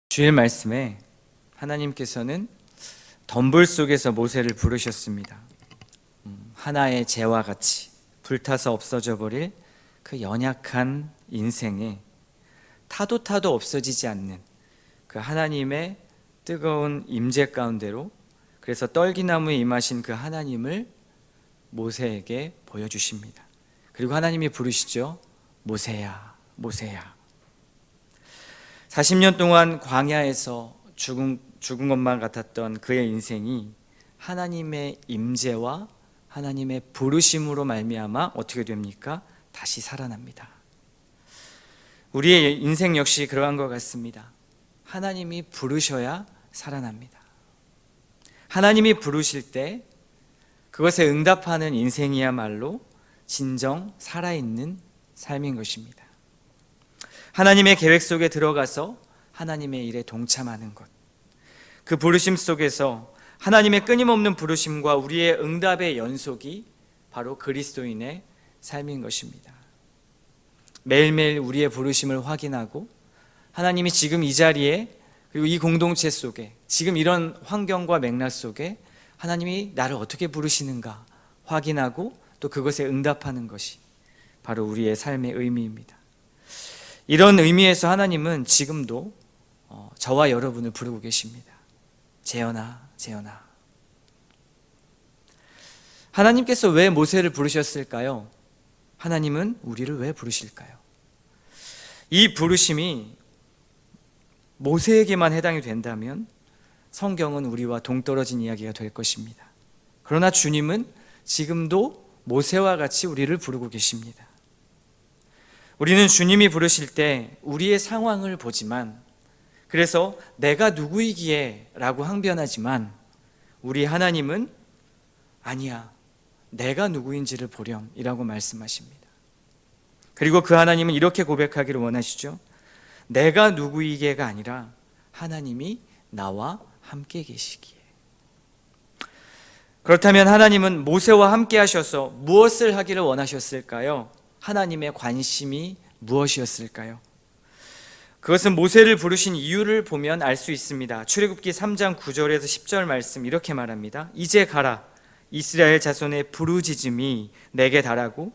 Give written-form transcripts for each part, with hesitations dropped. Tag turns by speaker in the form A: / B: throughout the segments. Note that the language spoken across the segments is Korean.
A: 주일 말씀에 하나님께서는 덤불 속에서 모세를 부르셨습니다. 하나의 재와 같이 불타서 없어져 버릴 그 연약한 인생에 타도 없어지지 않는 그 하나님의 뜨거운 임재 가운데로, 그래서 떨기나무에 임하신 그 하나님을 모세에게 보여주십니다. 그리고 하나님이 부르시죠. 모세야, 모세야. 40년 동안 광야에서 죽은 것만 같았던 그의 인생이 하나님의 임재와 하나님의 부르심으로 말미암아 어떻게 됩니까? 다시 살아납니다. 우리의 인생 역시 그러한 것 같습니다. 하나님이 부르셔야 살아납니다. 하나님이 부르실 때 그것에 응답하는 인생이야말로 진정 살아있는 삶인 것입니다. 하나님의 계획 속에 들어가서 하나님의 일에 동참하는 것, 그 부르심 속에서 하나님의 끊임없는 부르심과 우리의 응답의 연속이 바로 그리스도인의 삶인 것입니다. 매일매일 우리의 부르심을 확인하고 하나님이 지금 이 자리에, 그리고 이 공동체 속에, 지금 이런 환경과 맥락 속에 하나님이 나를 어떻게 부르시는가 확인하고 또 그것에 응답하는 것이 바로 우리의 삶의 의미입니다. 이런 의미에서 하나님은 지금도 저와 여러분을 부르고 계십니다. 재현아, 재현아. 하나님께서 왜 모세를 부르셨을까요? 하나님은 우리를 왜 부르실까요? 이 부르심이 모세에게만 해당이 된다면 성경은 우리와 동떨어진 이야기가 될 것입니다. 그러나 주님은 지금도 모세와 같이 우리를 부르고 계십니다. 우리는 주님이 부르실 때 우리의 상황을 보지만, 그래서 내가 누구이기에 라고 항변하지만 우리 하나님은 아니야, 내가 누구인지를 보렴 이라고 말씀하십니다. 그리고 그 하나님은 이렇게 고백하기를 원하시죠. 내가 누구이게가 아니라 하나님이 나와 함께 계시기에. 그렇다면 하나님은 모세와 함께 하셔서 무엇을 하기를 원하셨을까요? 하나님의 관심이 무엇이었을까요? 그것은 모세를 부르신 이유를 보면 알 수 있습니다. 출애굽기 3장 9절에서 10절 말씀 이렇게 말합니다. 이제 가라, 이스라엘 자손의 부르짖음이 내게 달하고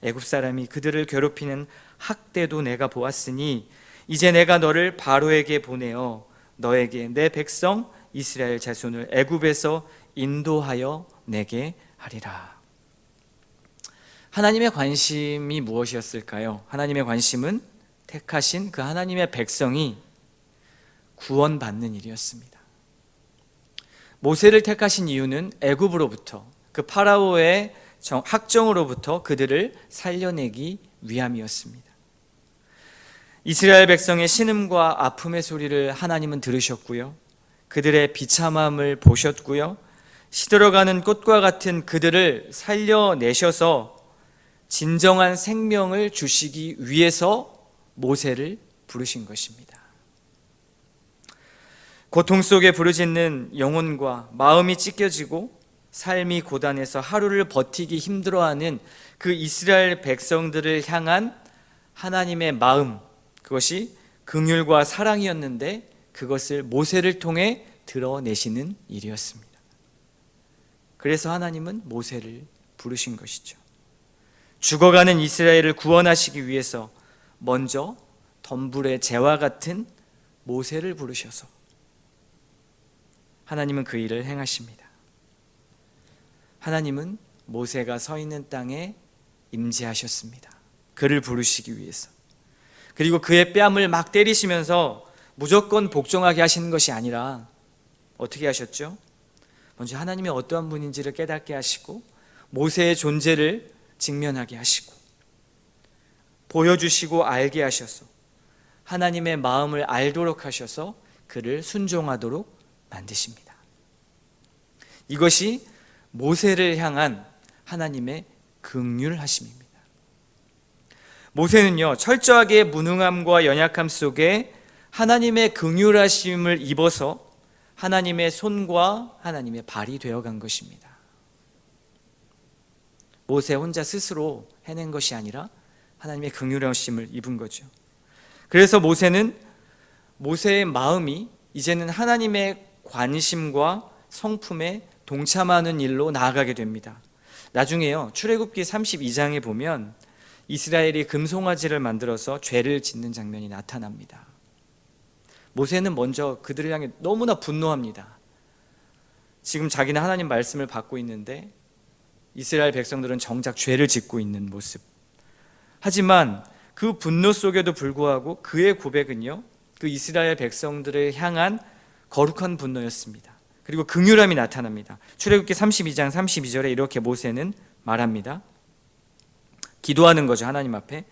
A: 애굽 사람이 그들을 괴롭히는 학대도 내가 보았으니 이제 내가 너를 바로에게 보내어 너에게 내 백성 이스라엘 자손을 애굽에서 인도하여 내게 하리라. 하나님의 관심이 무엇이었을까요? 하나님의 관심은 택하신 그 하나님의 백성이 구원받는 일이었습니다. 모세를 택하신 이유는 애굽으로부터, 그 파라오의 학정으로부터 그들을 살려내기 위함이었습니다. 이스라엘 백성의 신음과 아픔의 소리를 하나님은 들으셨고요, 그들의 비참함을 보셨고요, 시들어가는 꽃과 같은 그들을 살려내셔서 진정한 생명을 주시기 위해서 모세를 부르신 것입니다. 고통 속에 부르짖는 영혼과 마음이 찢겨지고 삶이 고단해서 하루를 버티기 힘들어하는 그 이스라엘 백성들을 향한 하나님의 마음, 그것이 긍휼과 사랑이었는데 그것을 모세를 통해 드러내시는 일이었습니다. 그래서 하나님은 모세를 부르신 것이죠. 죽어가는 이스라엘을 구원하시기 위해서 먼저 덤불의 재와 같은 모세를 부르셔서 하나님은 그 일을 행하십니다. 하나님은 모세가 서 있는 땅에 임재하셨습니다. 그를 부르시기 위해서. 그리고 그의 뺨을 막 때리시면서 무조건 복종하게 하시는 것이 아니라 어떻게 하셨죠? 먼저 하나님이 어떠한 분인지를 깨닫게 하시고 모세의 존재를 직면하게 하시고 보여주시고 알게 하셔서 하나님의 마음을 알도록 하셔서 그를 순종하도록 만드십니다. 이것이 모세를 향한 하나님의 긍휼하심입니다. 모세는요, 철저하게 무능함과 연약함 속에 하나님의 긍휼하심을 입어서 하나님의 손과 하나님의 발이 되어간 것입니다. 모세 혼자 스스로 해낸 것이 아니라 하나님의 긍휼하심을 입은 거죠. 그래서 모세는 모세의 마음이 이제는 하나님의 관심과 성품에 동참하는 일로 나아가게 됩니다. 나중에요, 출애굽기 32장에 보면 이스라엘이 금송아지를 만들어서 죄를 짓는 장면이 나타납니다. 모세는 먼저 그들을 향해 너무나 분노합니다. 지금 자기는 하나님 말씀을 받고 있는데 이스라엘 백성들은 정작 죄를 짓고 있는 모습. 하지만 그 분노 속에도 불구하고 그의 고백은요, 그 이스라엘 백성들을 향한 거룩한 분노였습니다. 그리고 긍휼함이 나타납니다. 출애굽기 32장 32절에 이렇게 모세는 말합니다. 기도하는 거죠, 하나님 앞에.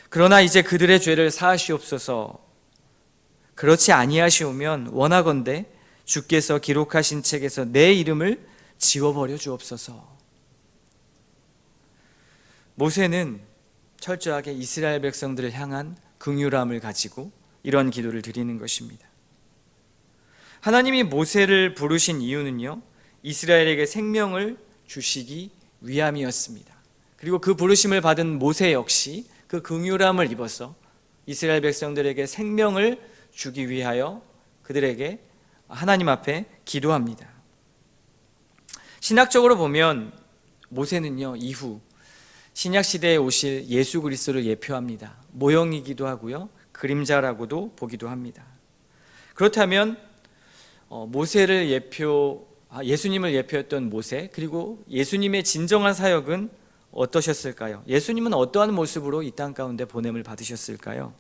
A: 그러나 이제 그들의 죄를 사하시옵소서. 그렇지 아니하시오면 원하건대 주께서 기록하신 책에서 내 이름을 지워버려 주옵소서. 모세는 철저하게 이스라엘 백성들을 향한 긍휼함을 가지고 이런 기도를 드리는 것입니다. 하나님이 모세를 부르신 이유는요, 이스라엘에게 생명을 주시기 위함이었습니다. 그리고 그 부르심을 받은 모세 역시 그 긍휼함을 입어서 이스라엘 백성들에게 생명을 주기 위하여 그들에게 하나님 앞에 기도합니다. 신학적으로 보면 모세는요, 이후 신약 시대에 오실 예수 그리스도를 예표합니다. 모형이기도 하고요, 그림자라고도 보기도 합니다. 그렇다면 모세를 예수님을 예표했던 모세, 그리고 예수님의 진정한 사역은 어떠셨을까요? 예수님은 어떠한 모습으로 이 땅 가운데 보냄을 받으셨을까요?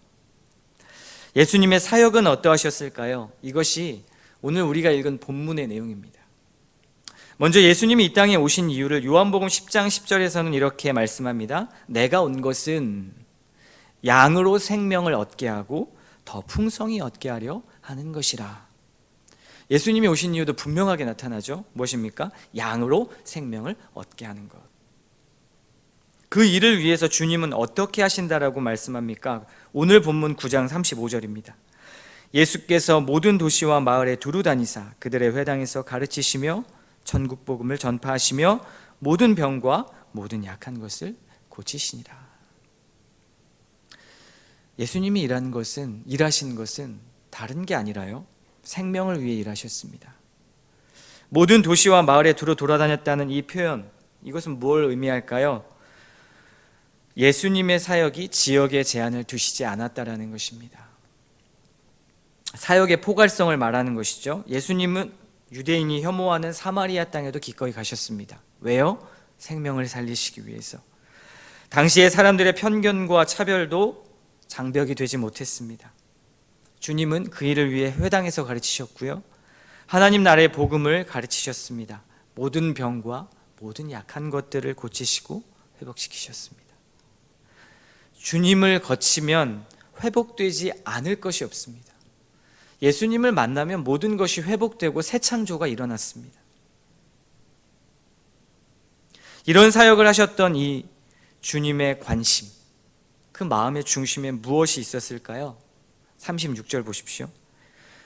A: 예수님의 사역은 어떠하셨을까요? 이것이 오늘 우리가 읽은 본문의 내용입니다. 먼저 예수님이 이 땅에 오신 이유를 요한복음 10장 10절에서는 이렇게 말씀합니다. 내가 온 것은 양으로 생명을 얻게 하고 더 풍성히 얻게 하려 하는 것이라. 예수님이 오신 이유도 분명하게 나타나죠. 무엇입니까? 양으로 생명을 얻게 하는 것. 그 일을 위해서 주님은 어떻게 하신다라고 말씀합니까? 오늘 본문 9장 35절입니다. 예수께서 모든 도시와 마을에 두루 다니사 그들의 회당에서 가르치시며 천국 복음을 전파하시며 모든 병과 모든 약한 것을 고치시니라. 예수님이 일하신 것은 다른 게 아니라요, 생명을 위해 일하셨습니다. 모든 도시와 마을에 두루 돌아다녔다는 이 표현, 이것은 뭘 의미할까요? 예수님의 사역이 지역에 제한을 두시지 않았다라는 것입니다. 사역의 포괄성을 말하는 것이죠. 예수님은 유대인이 혐오하는 사마리아 땅에도 기꺼이 가셨습니다. 왜요? 생명을 살리시기 위해서. 당시의 사람들의 편견과 차별도 장벽이 되지 못했습니다. 주님은 그 일을 위해 회당에서 가르치셨고요, 하나님 나라의 복음을 가르치셨습니다. 모든 병과 모든 약한 것들을 고치시고 회복시키셨습니다. 주님을 거치면 회복되지 않을 것이 없습니다. 예수님을 만나면 모든 것이 회복되고 새 창조가 일어났습니다. 이런 사역을 하셨던 이 주님의 관심, 그 마음의 중심에 무엇이 있었을까요? 36절 보십시오.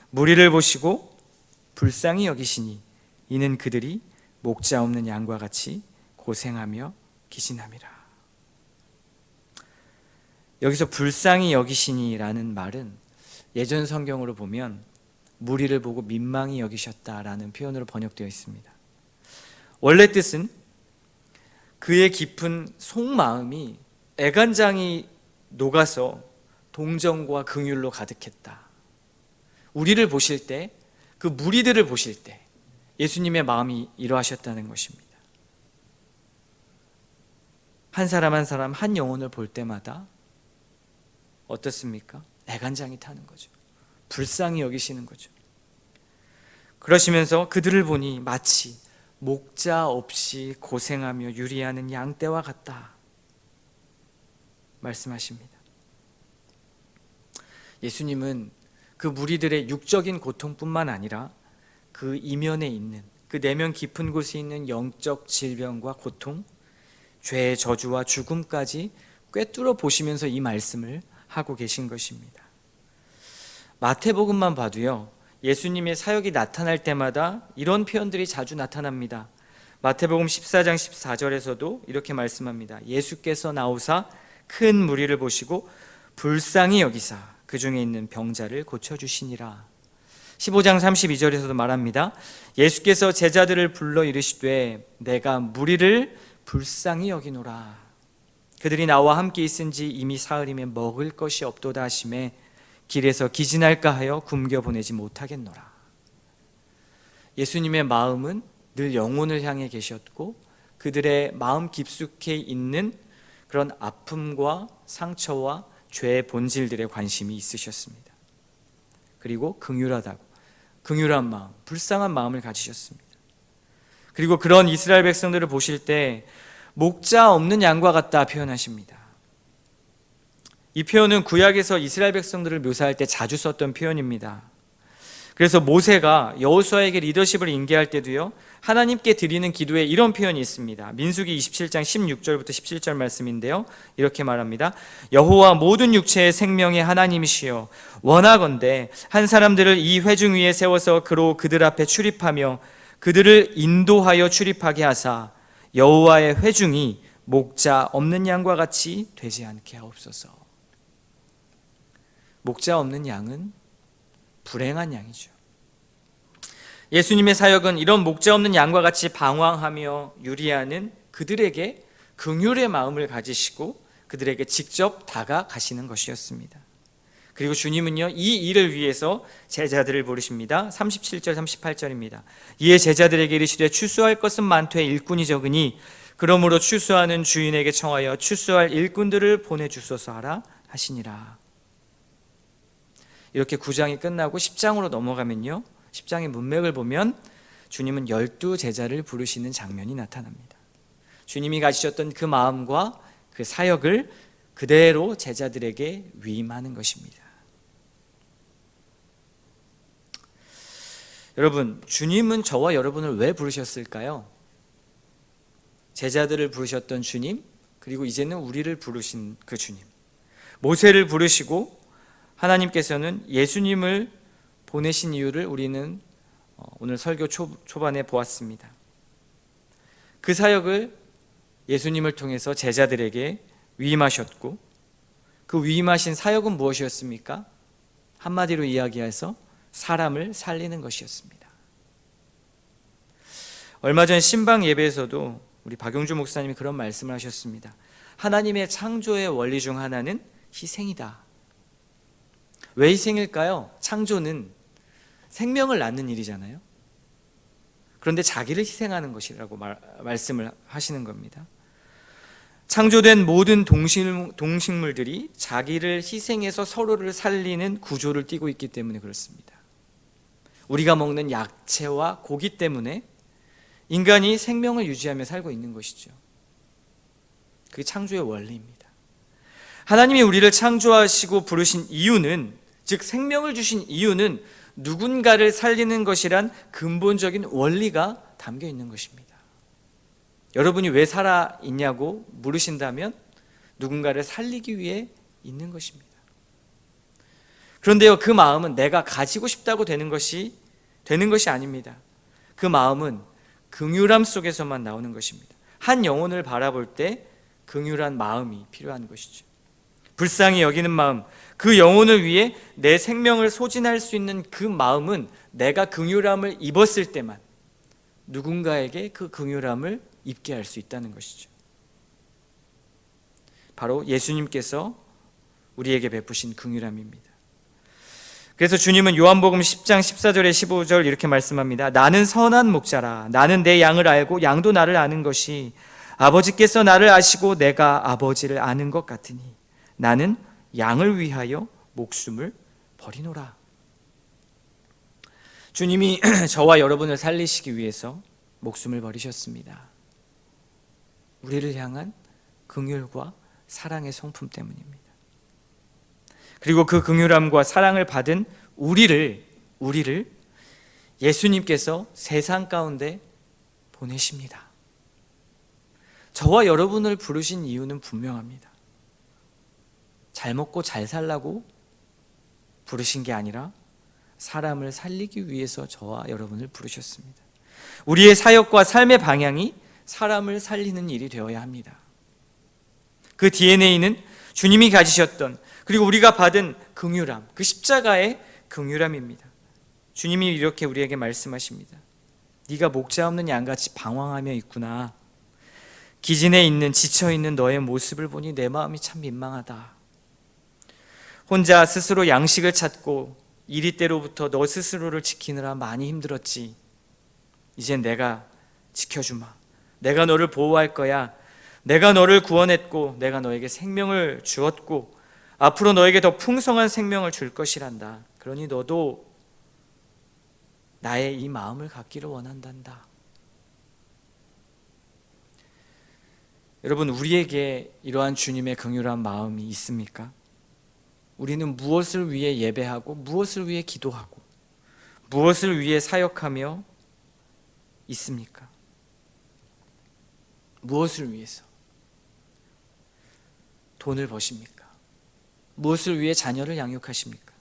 A: 무리를 보시고 불쌍히 여기시니 이는 그들이 목자 없는 양과 같이 고생하며 기신함이라. 여기서 불쌍히 여기시니라는 말은 예전 성경으로 보면 무리를 보고 민망히 여기셨다라는 표현으로 번역되어 있습니다. 원래 뜻은 그의 깊은 속마음이 애간장이 녹아서 동정과 긍휼로 가득했다. 우리를 보실 때, 그 무리들을 보실 때 예수님의 마음이 이러하셨다는 것입니다. 한 사람 한 사람, 한 영혼을 볼 때마다 어떻습니까? 애간장이 타는 거죠. 불쌍히 여기시는 거죠. 그러시면서 그들을 보니 마치 목자 없이 고생하며 유리하는 양떼와 같다 말씀하십니다. 예수님은 그 무리들의 육적인 고통뿐만 아니라 그 이면에 있는, 그 내면 깊은 곳에 있는 영적 질병과 고통, 죄의 저주와 죽음까지 꿰뚫어 보시면서 이 말씀을 하고 계신 것입니다. 마태복음만 봐도요, 예수님의 사역이 나타날 때마다 이런 표현들이 자주 나타납니다. 마태복음 14장 14절에서도 이렇게 말씀합니다. 예수께서 나오사 큰 무리를 보시고 불쌍히 여기사 그 중에 있는 병자를 고쳐주시니라. 15장 32절에서도 말합니다. 예수께서 제자들을 불러 이르시되 내가 무리를 불쌍히 여기노라. 그들이 나와 함께 있은지 이미 사흘이며 먹을 것이 없도다 하시매 길에서 기진할까 하여 굶겨 보내지 못하겠노라. 예수님의 마음은 늘 영혼을 향해 계셨고 그들의 마음 깊숙이 있는 그런 아픔과 상처와 죄의 본질들에 관심이 있으셨습니다. 그리고 긍휼한 마음, 불쌍한 마음을 가지셨습니다. 그리고 그런 이스라엘 백성들을 보실 때 목자 없는 양과 같다 표현하십니다. 이 표현은 구약에서 이스라엘 백성들을 묘사할 때 자주 썼던 표현입니다. 그래서 모세가 여호수아에게 리더십을 인계할 때도요, 하나님께 드리는 기도에 이런 표현이 있습니다. 민수기 27장 16절부터 17절 말씀인데요, 이렇게 말합니다. 여호와 모든 육체의 생명의 하나님이시여 원하건대 한 사람들을 이 회중 위에 세워서 그로 그들 앞에 출입하며 그들을 인도하여 출입하게 하사 여호와의 회중이 목자 없는 양과 같이 되지 않게 하옵소서. 목자 없는 양은 불행한 양이죠. 예수님의 사역은 이런 목자 없는 양과 같이 방황하며 유리하는 그들에게 긍휼의 마음을 가지시고 그들에게 직접 다가가시는 것이었습니다. 그리고 주님은요, 이 일을 위해서 제자들을 부르십니다. 37절 38절입니다. 이에 제자들에게 이르시되 추수할 것은 많되 일꾼이 적으니 그러므로 추수하는 주인에게 청하여 추수할 일꾼들을 보내주소서 하라 하시니라. 이렇게 9장이 끝나고 10장으로 넘어가면요, 10장의 문맥을 보면 주님은 12제자를 부르시는 장면이 나타납니다. 주님이 가지셨던 그 마음과 그 사역을 그대로 제자들에게 위임하는 것입니다. 여러분, 주님은 저와 여러분을 왜 부르셨을까요? 제자들을 부르셨던 주님, 그리고 이제는 우리를 부르신 그 주님. 모세를 부르시고 하나님께서는 예수님을 보내신 이유를 우리는 오늘 설교 초반에 보았습니다. 그 사역을 예수님을 통해서 제자들에게 위임하셨고 그 위임하신 사역은 무엇이었습니까? 한마디로 이야기해서 사람을 살리는 것이었습니다. 얼마 전 신방 예배에서도 우리 박용주 목사님이 그런 말씀을 하셨습니다. 하나님의 창조의 원리 중 하나는 희생이다. 왜 희생일까요? 창조는 생명을 낳는 일이잖아요. 그런데 자기를 희생하는 것이라고 말씀을 하시는 겁니다. 창조된 모든 동식물들이 자기를 희생해서 서로를 살리는 구조를 띠고 있기 때문에 그렇습니다. 우리가 먹는 야채와 고기 때문에 인간이 생명을 유지하며 살고 있는 것이죠. 그게 창조의 원리입니다. 하나님이 우리를 창조하시고 부르신 이유는, 즉 생명을 주신 이유는 누군가를 살리는 것이란 근본적인 원리가 담겨 있는 것입니다. 여러분이 왜 살아있냐고 물으신다면 누군가를 살리기 위해 있는 것입니다. 그런데요, 그 마음은 내가 가지고 싶다고 되는 것이 아닙니다. 그 마음은 긍휼함 속에서만 나오는 것입니다. 한 영혼을 바라볼 때 긍휼한 마음이 필요한 것이죠. 불쌍히 여기는 마음, 그 영혼을 위해 내 생명을 소진할 수 있는 그 마음은 내가 긍휼함을 입었을 때만 누군가에게 그 긍휼함을 입게 할 수 있다는 것이죠. 바로 예수님께서 우리에게 베푸신 긍휼함입니다. 그래서 주님은 요한복음 10장 14절에 15절 이렇게 말씀합니다. 나는 선한 목자라. 나는 내 양을 알고 양도 나를 아는 것이 아버지께서 나를 아시고 내가 아버지를 아는 것 같으니 나는 양을 위하여 목숨을 버리노라. 주님이 저와 여러분을 살리시기 위해서 목숨을 버리셨습니다. 우리를 향한 긍휼과 사랑의 성품 때문입니다. 그리고 그 긍휼함과 사랑을 받은 우리를 예수님께서 세상 가운데 보내십니다. 저와 여러분을 부르신 이유는 분명합니다. 잘 먹고 잘 살라고 부르신 게 아니라 사람을 살리기 위해서 저와 여러분을 부르셨습니다. 우리의 사역과 삶의 방향이 사람을 살리는 일이 되어야 합니다. 그 DNA는 주님이 가지셨던 그리고 우리가 받은 긍휼함, 그 십자가의 긍휼함입니다. 주님이 이렇게 우리에게 말씀하십니다. 네가 목자 없는 양같이 방황하며 있구나. 기진에 있는 지쳐있는 너의 모습을 보니 내 마음이 참 민망하다. 혼자 스스로 양식을 찾고 이리때로부터 너 스스로를 지키느라 많이 힘들었지. 이젠 내가 지켜주마. 내가 너를 보호할 거야. 내가 너를 구원했고 내가 너에게 생명을 주었고 앞으로 너에게 더 풍성한 생명을 줄 것이란다. 그러니 너도 나의 이 마음을 갖기를 원한단다. 여러분, 우리에게 이러한 주님의 긍휼한 마음이 있습니까? 우리는 무엇을 위해 예배하고 무엇을 위해 기도하고 무엇을 위해 사역하며 있습니까? 무엇을 위해서? 돈을 버십니까? 무엇을 위해 자녀를 양육하십니까?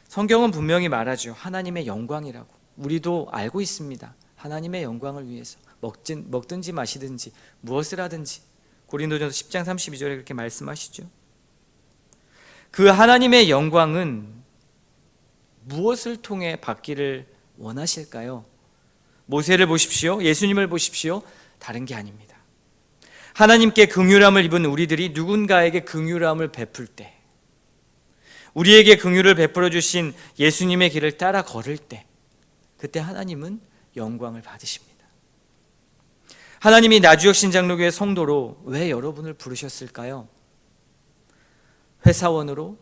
A: 성경은 분명히 말하죠. 하나님의 영광이라고. 우리도 알고 있습니다. 하나님의 영광을 위해서 먹든지 마시든지 무엇을 하든지. 고린도전서 10장 32절에 그렇게 말씀하시죠. 그 하나님의 영광은 무엇을 통해 받기를 원하실까요? 모세를 보십시오. 예수님을 보십시오. 다른 게 아닙니다. 하나님께 긍휼함을 입은 우리들이 누군가에게 긍휼함을 베풀 때, 우리에게 긍휼을 베풀어 주신 예수님의 길을 따라 걸을 때, 그때 하나님은 영광을 받으십니다. 하나님이 나주역 신장로교회 성도로 왜 여러분을 부르셨을까요? 회사원으로,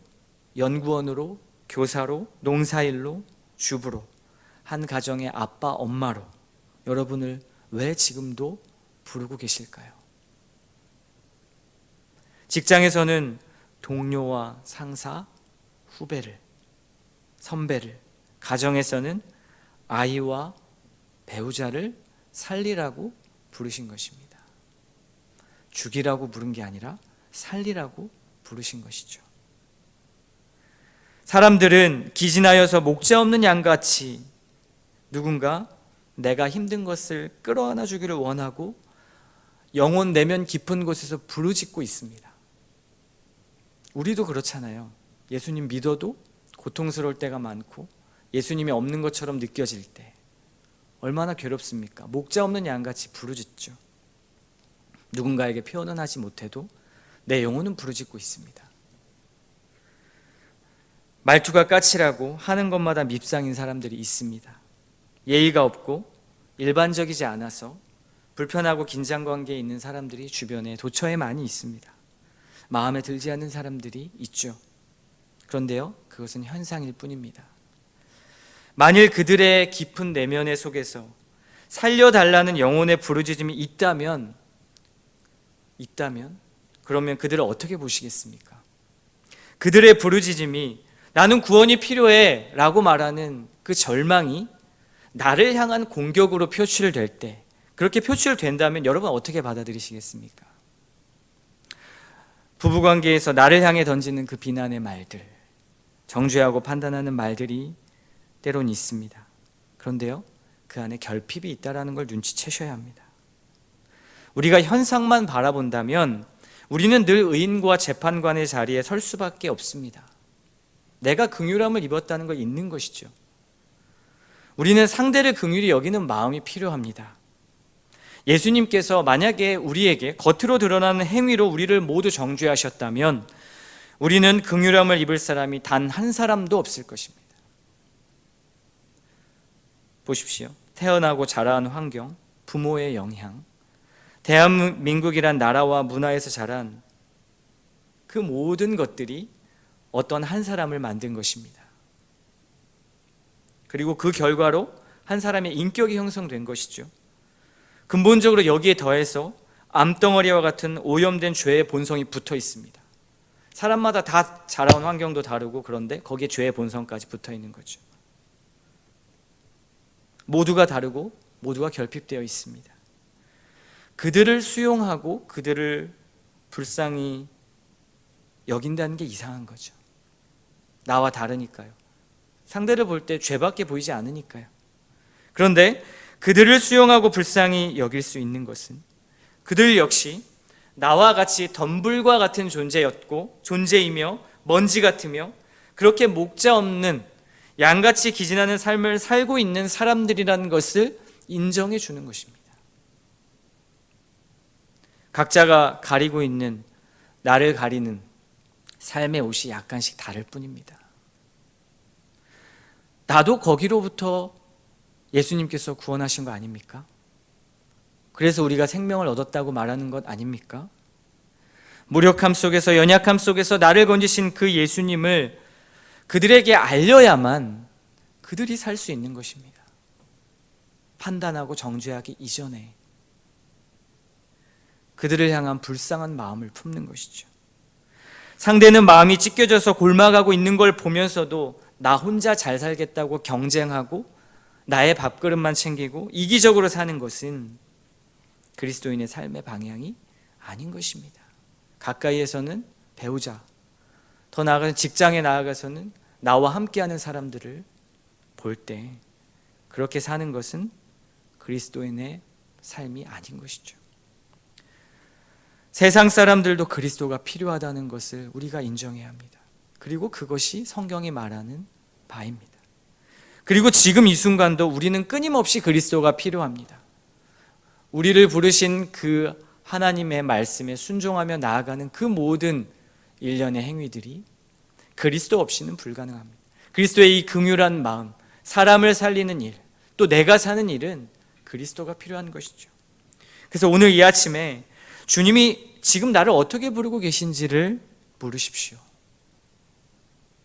A: 연구원으로, 교사로, 농사일로, 주부로, 한 가정의 아빠, 엄마로 여러분을 왜 지금도 부르고 계실까요? 직장에서는 동료와 상사, 후배를, 선배를, 가정에서는 아이와 배우자를 살리라고 부르신 것입니다. 죽이라고 부른 게 아니라 살리라고 부르신 것이죠. 사람들은 기진하여서 목자 없는 양같이 누군가 내가 힘든 것을 끌어안아 주기를 원하고 영혼 내면 깊은 곳에서 부르짖고 있습니다. 우리도 그렇잖아요. 예수님 믿어도 고통스러울 때가 많고 예수님이 없는 것처럼 느껴질 때 얼마나 괴롭습니까? 목자 없는 양같이 부르짖죠. 누군가에게 표현은 하지 못해도 내 영혼은 부르짖고 있습니다. 말투가 까칠하고 하는 것마다 밉상인 사람들이 있습니다. 예의가 없고 일반적이지 않아서 불편하고 긴장관계에 있는 사람들이 주변에 도처에 많이 있습니다. 마음에 들지 않는 사람들이 있죠. 그런데요, 그것은 현상일 뿐입니다. 만일 그들의 깊은 내면의 속에서 살려달라는 영혼의 부르짖음이 있다면 그러면 그들을 어떻게 보시겠습니까? 그들의 부르짖음이 나는 구원이 필요해 라고 말하는 그 절망이 나를 향한 공격으로 표출될 때, 그렇게 표출된다면 여러분 어떻게 받아들이시겠습니까? 부부관계에서 나를 향해 던지는 그 비난의 말들, 정죄하고 판단하는 말들이 때론 있습니다. 그런데요, 그 안에 결핍이 있다는 걸 눈치채셔야 합니다. 우리가 현상만 바라본다면 우리는 늘 의인과 재판관의 자리에 설 수밖에 없습니다. 내가 긍휼함을 입었다는 걸 잊는 것이죠. 우리는 상대를 긍휼히 여기는 마음이 필요합니다. 예수님께서 만약에 우리에게 겉으로 드러나는 행위로 우리를 모두 정죄하셨다면 우리는 긍휼함을 입을 사람이 단 한 사람도 없을 것입니다. 보십시오. 태어나고 자라온 환경, 부모의 영향, 대한민국이란 나라와 문화에서 자란 그 모든 것들이 어떤 한 사람을 만든 것입니다. 그리고 그 결과로 한 사람의 인격이 형성된 것이죠. 근본적으로 여기에 더해서 암덩어리와 같은 오염된 죄의 본성이 붙어 있습니다. 사람마다 다 자라온 환경도 다르고 그런데 거기에 죄의 본성까지 붙어 있는 거죠. 모두가 다르고 모두가 결핍되어 있습니다. 그들을 수용하고 그들을 불쌍히 여긴다는 게 이상한 거죠. 나와 다르니까요. 상대를 볼 때 죄밖에 보이지 않으니까요. 그런데 그들을 수용하고 불쌍히 여길 수 있는 것은 그들 역시 나와 같이 덤불과 같은 존재이며 먼지 같으며 그렇게 목자 없는 양같이 기진하는 삶을 살고 있는 사람들이라는 것을 인정해 주는 것입니다. 각자가 가리고 있는, 나를 가리는 삶의 옷이 약간씩 다를 뿐입니다. 나도 거기로부터 예수님께서 구원하신 거 아닙니까? 그래서 우리가 생명을 얻었다고 말하는 것 아닙니까? 무력함 속에서, 연약함 속에서 나를 건지신 그 예수님을 그들에게 알려야만 그들이 살 수 있는 것입니다. 판단하고 정죄하기 이전에 그들을 향한 불쌍한 마음을 품는 것이죠. 상대는 마음이 찢겨져서 골마가고 있는 걸 보면서도 나 혼자 잘 살겠다고 경쟁하고 나의 밥그릇만 챙기고 이기적으로 사는 것은 그리스도인의 삶의 방향이 아닌 것입니다. 가까이에서는 배우자, 더 나아가서 직장에 나아가서는 나와 함께하는 사람들을 볼 때 그렇게 사는 것은 그리스도인의 삶이 아닌 것이죠. 세상 사람들도 그리스도가 필요하다는 것을 우리가 인정해야 합니다. 그리고 그것이 성경이 말하는 바입니다. 그리고 지금 이 순간도 우리는 끊임없이 그리스도가 필요합니다. 우리를 부르신 그 하나님의 말씀에 순종하며 나아가는 그 모든 일련의 행위들이 그리스도 없이는 불가능합니다. 그리스도의 이 긍휼한 마음, 사람을 살리는 일, 또 내가 사는 일은 그리스도가 필요한 것이죠. 그래서 오늘 이 아침에 주님이 지금 나를 어떻게 부르고 계신지를 물으십시오.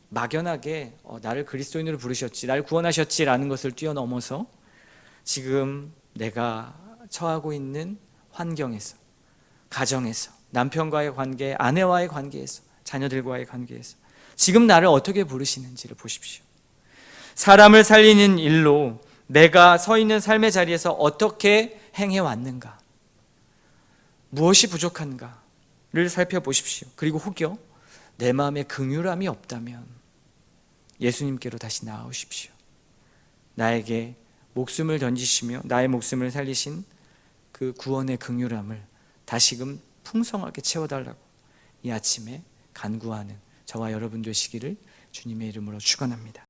A: 막연하게 나를 그리스도인으로 부르셨지, 나를 구원하셨지라는 것을 뛰어넘어서 지금 내가 처하고 있는 환경에서, 가정에서, 남편과의 관계, 아내와의 관계에서, 자녀들과의 관계에서 지금 나를 어떻게 부르시는지를 보십시오. 사람을 살리는 일로 내가 서 있는 삶의 자리에서 어떻게 행해왔는가, 무엇이 부족한가를 살펴보십시오. 그리고 혹여 내 마음에 긍휼함이 없다면 예수님께로 다시 나아오십시오. 나에게 목숨을 던지시며 나의 목숨을 살리신 그 구원의 긍휼함을 다시금 풍성하게 채워달라고 이 아침에 간구하는 저와 여러분 되시기를 주님의 이름으로 축원합니다.